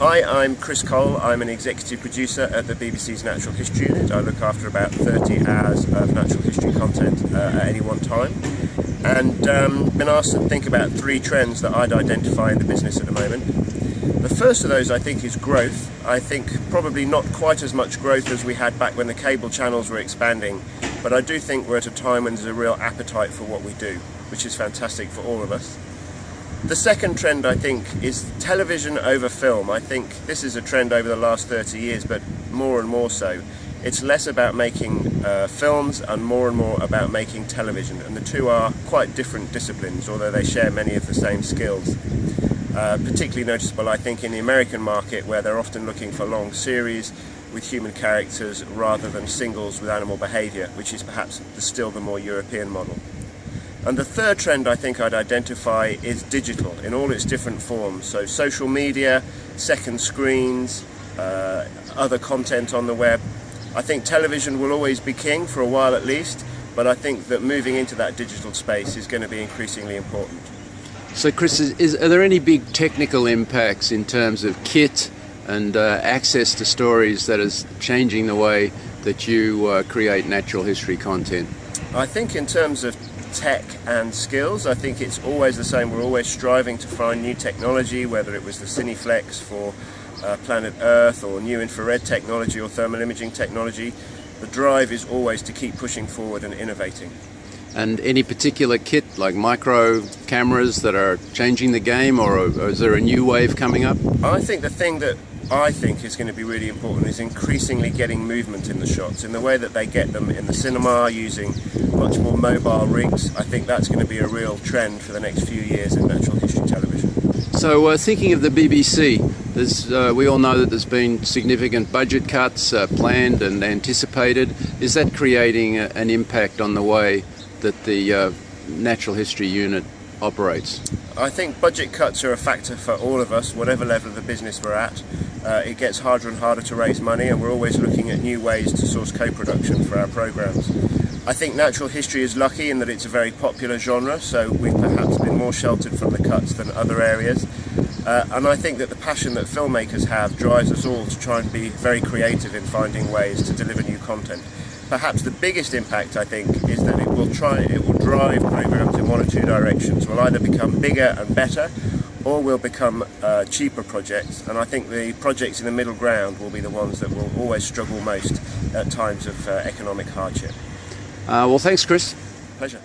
Hi, I'm Chris Cole. I'm an executive producer at the BBC's Natural History Unit. I look after about 30 hours of natural history content at any one time, and been asked to think about 3 trends that I'd identify in the business at the moment. The first of those, I think, is growth. I think probably not quite as much growth as we had back when the cable channels were expanding, but I do think we're at a time when there's a real appetite for what we do, which is fantastic for all of us. The second trend, I think, is television over film. I think this is a trend over the last 30 years, but more and more so. It's less about making films and more about making television, and the two are quite different disciplines, although they share many of the same skills. Particularly noticeable, I think, in the American market, where they're often looking for long series with human characters rather than singles with animal behaviour, which is perhaps still the more European model. And the third trend I think I'd identify is digital in all its different forms. So social media, second screens, other content on the web. I think television will always be king for a while at least, but I think that moving into that digital space is going to be increasingly important. So Chris, are there any big technical impacts in terms of kit and access to stories that is changing the way that you create natural history content? I think in terms of tech and skills, I think it's always the same. We're always striving to find new technology, whether it was the Cineflex for planet Earth or new infrared technology or thermal imaging technology. The drive is always to keep pushing forward and innovating. And any particular kit, like micro cameras, that are changing the game, or is there a new wave coming up? I think the thing that I think is going to be really important is increasingly getting movement in the shots in the way that they get them in the cinema, using much more mobile rigs. I think that's going to be a real trend for the next few years in natural history television. So thinking of the BBC, we all know that there's been significant budget cuts planned and anticipated. Is that creating an impact on the way that the Natural History Unit operates? I think budget cuts are a factor for all of us, whatever level of the business we're at. It gets harder and harder to raise money, and we're always looking at new ways to source co-production for our programs. I think natural history is lucky in that it's a very popular genre, so we've perhaps been more sheltered from the cuts than other areas. And I think that the passion that filmmakers have drives us all to try and be very creative in finding ways to deliver new content. Perhaps the biggest impact, I think, is that it will drive programs in one or two directions. We'll either become bigger and better, or we'll become cheaper projects. And I think the projects in the middle ground will be the ones that will always struggle most at times of economic hardship. Well, thanks, Chris. Pleasure.